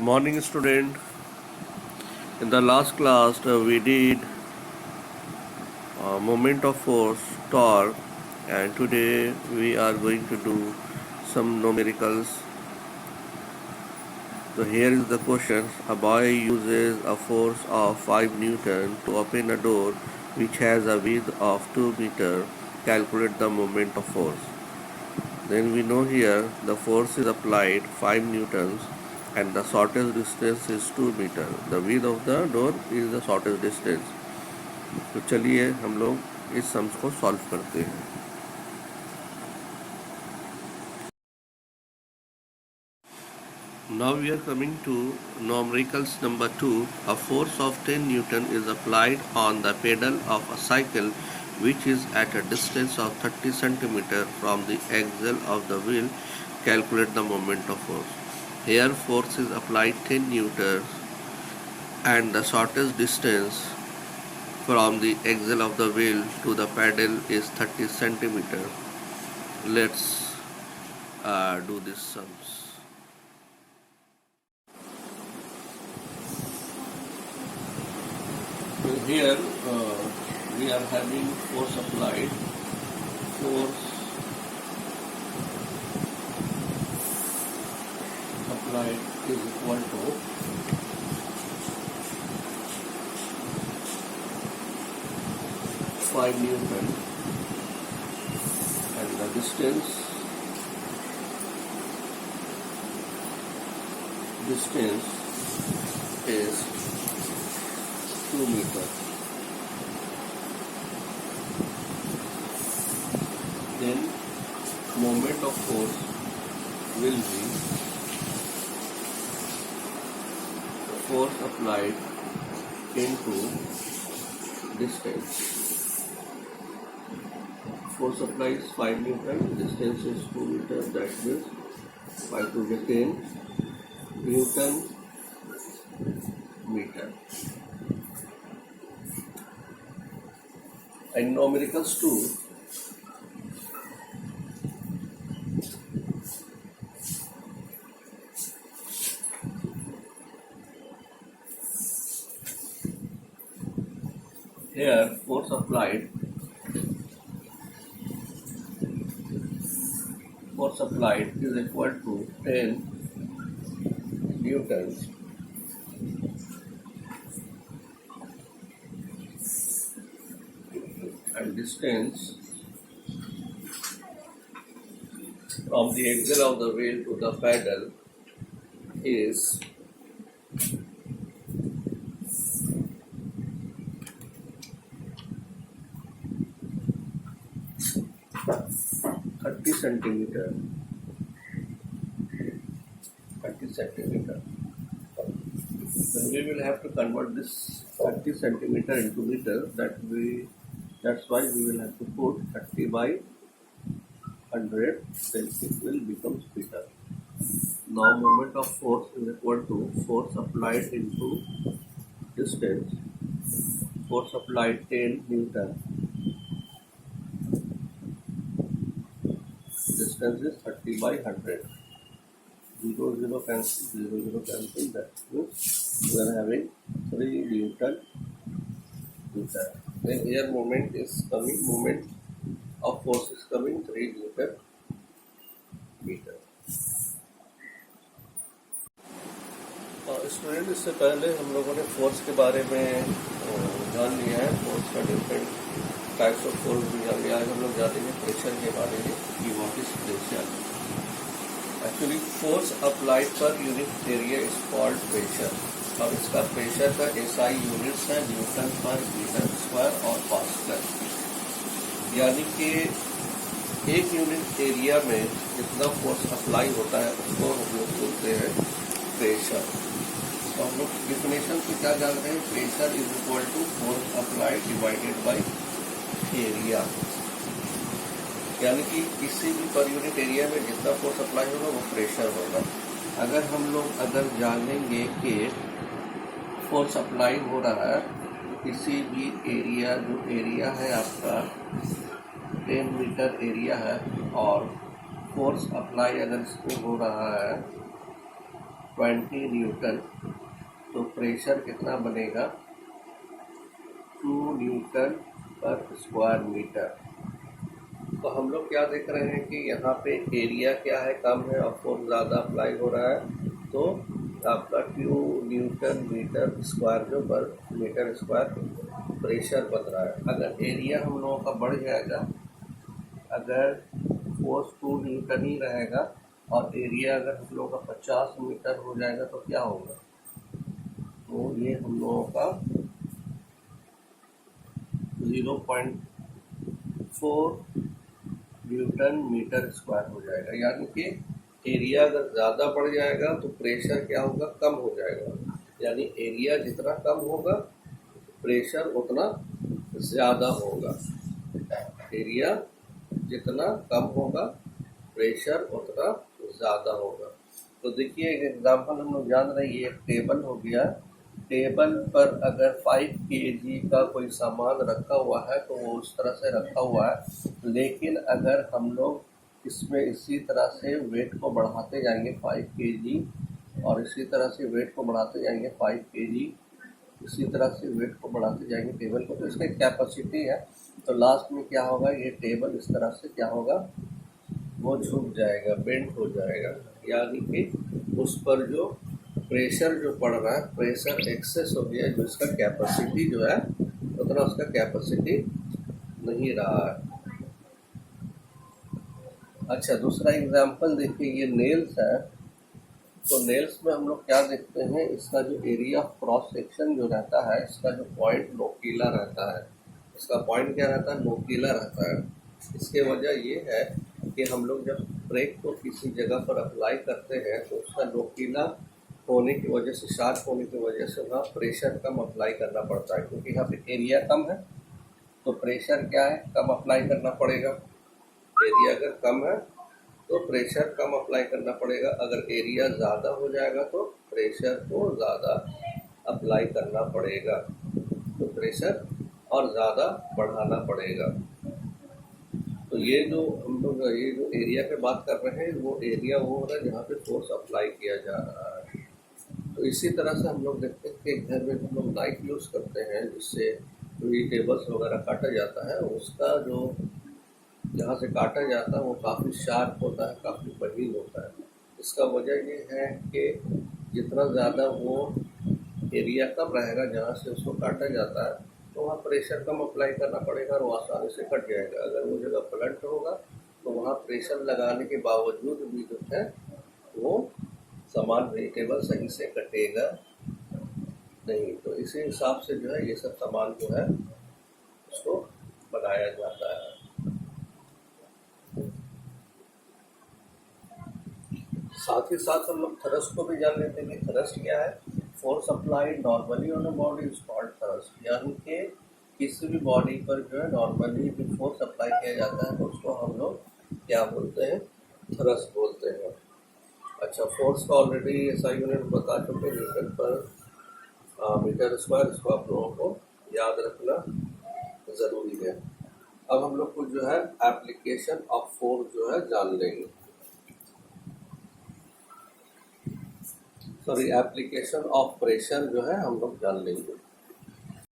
Morning, student. In the last class, we did moment of force, torque, and today we are going to do some numericals. So here is the question: a boy uses a force of 5 Newton to open a door which has a width of 2 meter. Calculate the moment of force. Then we know here the force is applied 5 newtons and the shortest distance is 2 meter. The width of the door is the shortest distance. तो चलिए हम लोग इस sums को solve करते हैं. Now we are coming to numericals number 2. A force of 10 Newton is applied on the pedal of a cycle which is at a distance of 30 cm from the axle of the wheel. Calculate the moment of force. Here force is applied 10 Newton and the shortest distance from the axle of the wheel to the pedal is 30 cm. Let's do these sums. So here we are having force applied. Force applied is equal to five Newton and the distance is 2 meter. Then moment of force will be force applied into distance. Force applied is 5 Newton, distance is 2 meter, that means 5 to the 10 Newton meter. And numericals 2. Here force applied is equal to 10 newtons and distance from the axle of the wheel to the pedal is 30 centimeter. Then we will have to convert this 30 centimeter into meter. That's why we will have to put 30 by 100. Then it will become meter. Now moment of force is equal to force applied into distance. Force applied 10 Newton. Distance is 30 by 100. 0 cancel, 0 cancel. That means we are having 3 Newton meter. Then here moment of force is coming 3 Newton meter. Student, इससे पहले हम लोगों ने force के बारे में जान लिया है. फोर्स का डिफरेंट टाइप्स ऑफ फोर्स भी जान लिया. आज हम लोग जानेंगे प्रेशर के बारे में कि what is pressure. Actually force applied per unit area is called pressure और इसका प्रेशर का एसआई यूनिट्स है न्यूटन पर मीटर स्क्वायर और पास्कल. यानी कि एक यूनिट एरिया में जितना फोर्स अप्लाई होता है उसको हम लोग बोलते हैं प्रेशर. तो हम लोग डिफिनेशन से क्या जानते हैं? Pressure is equal to force applied divided by area. यानी कि किसी भी पर यूनिट एरिया में जितना फोर्स अप्लाई होगा वो प्रेशर होगा. अगर जानेंगे कि फोर्स अप्लाई हो रहा है किसी भी एरिया, जो एरिया है आपका 10 मीटर एरिया है और फोर्स अप्लाई अगर इसमें हो रहा है 20 न्यूटन, तो प्रेशर कितना बनेगा 2 न्यूटन पर स्क्वायर मीटर। तो हम लोग क्या देख रहे हैं कि यहाँ पे एरिया क्या है, कम है और फोर्स ज़्यादा अप्लाई हो रहा है, तो आपका 2 न्यूटन मीटर स्क्वायर जो पर मीटर स्क्वायर प्रेशर बन रहा है। अगर एरिया हम लोगों का बढ़ जाएगा, अगर फोर्स 2 न्यूटन ही रहेगा और एरिया अगर हम लोगों का 50 मीटर हो जाएगा तो क्या होगा, तो ये हम लोगों का 0.4 न्यूटन मीटर स्क्वायर हो जाएगा। यानी कि एरिया अगर ज़्यादा बढ़ जाएगा तो प्रेशर क्या होगा, कम हो जाएगा। यानी एरिया जितना कम होगा प्रेशर उतना ज़्यादा होगा। एरिया जितना कम होगा प्रेशर उतना ज़्यादा होगा। तो देखिए एक एग्जांपल हम लोग जान रहे हैं, ये एक टेबल हो गया। टेबल पर अगर 5 kg का कोई सामान रखा हुआ है तो वो उस तरह से रखा हुआ है, लेकिन अगर हम लोग इसमें इसी तरह से वेट को बढ़ाते जाएंगे 5 kg, और इसी तरह से वेट को बढ़ाते जाएंगे 5 kg, इसी तरह से वेट को बढ़ाते जाएंगे टेबल को, तो इसका कैपेसिटी है, तो लास्ट में क्या होगा, ये टेबल इस तरह से क्या होगा, वो झुक जाएगा, बेंड हो जाएगा। यानी कि उस पर जो प्रेशर जो पड़ रहा है, प्रेशर एक्सेस हो गया, जो इसका कैपेसिटी जो है उतना उसका कैपेसिटी नहीं रहा है। अच्छा, दूसरा एग्जांपल देखिए, ये नेल्स है। तो नेल्स में हम लोग क्या देखते हैं, इसका जो एरिया ऑफ क्रॉस सेक्शन जो रहता है, इसका जो पॉइंट नोकीला रहता है, इसका पॉइंट क्या रहता है, नोकीला रहता है। इसके वजह ये है कि हम लोग जब ब्रेक को किसी जगह पर अप्लाई करते हैं तो उसका नोकीला होने की वजह से, शार्प होने की वजह से वहाँ प्रेशर कम अप्लाई करना पड़ता है, क्योंकि यहाँ पे एरिया कम है तो प्रेशर क्या है, कम अप्लाई करना पड़ेगा। एरिया अगर कम है तो प्रेशर कम अप्लाई करना पड़ेगा। अगर एरिया ज़्यादा हो जाएगा तो प्रेशर को ज़्यादा अप्लाई करना पड़ेगा, तो प्रेशर और ज़्यादा बढ़ाना पड़ेगा। तो ये जो हम लोग ये जो एरिया पे बात कर रहे हैं, वो एरिया वो हो रहा है जहाँ पे फोर्स अप्लाई किया जा रहा है। तो इसी तरह से हम लोग देखते हैं कि घर में हम लोग नाइफ यूज़ करते हैं, जिससे वेजिटेबल्स वगैरह काटा जाता है, उसका जो जहाँ से काटा जाता है वो काफ़ी शार्प होता है, काफ़ी महीन होता है। इसका वजह ये है कि जितना ज़्यादा वो एरिया कम रहेगा जहाँ से उसको काटा जाता है, तो वहाँ प्रेशर कम अप्लाई करना पड़ेगा और वो आसानी से कट जाएगा। अगर वो जगह ब्लंट होगा तो वहाँ प्रेशर लगाने के बावजूद भी जो है वो सामान वेजिटेबल सही से कटेगा नहीं। तो इसी हिसाब से जो है ये सब सामान जो है उसको बनाया जाता है। साथ ही साथ हम लोग थ्रस्ट को भी जान लेते हैं कि थ्रस्ट क्या है। Force applied normally on a body is called thrust. यानी कि किसी भी बॉडी पर जो है नॉर्मली जो फोर्स अप्लाई किया जाता है तो उसको हम लोग क्या बोलते हैं, थ्रस्ट बोलते हैं। अच्छा, फोर्स का ऑलरेडी ऐसा यूनिट बता चुके न्यूटन पर मीटर स्क्वायर, इसको आप लोगों को याद रखना ज़रूरी है। अब हम लोग कुछ जो है एप्लीकेशन ऑफ फोर्स जो है जान लेंगे, सॉरी एप्लीकेशन ऑफ प्रेशर जो है हम लोग जान लेंगे।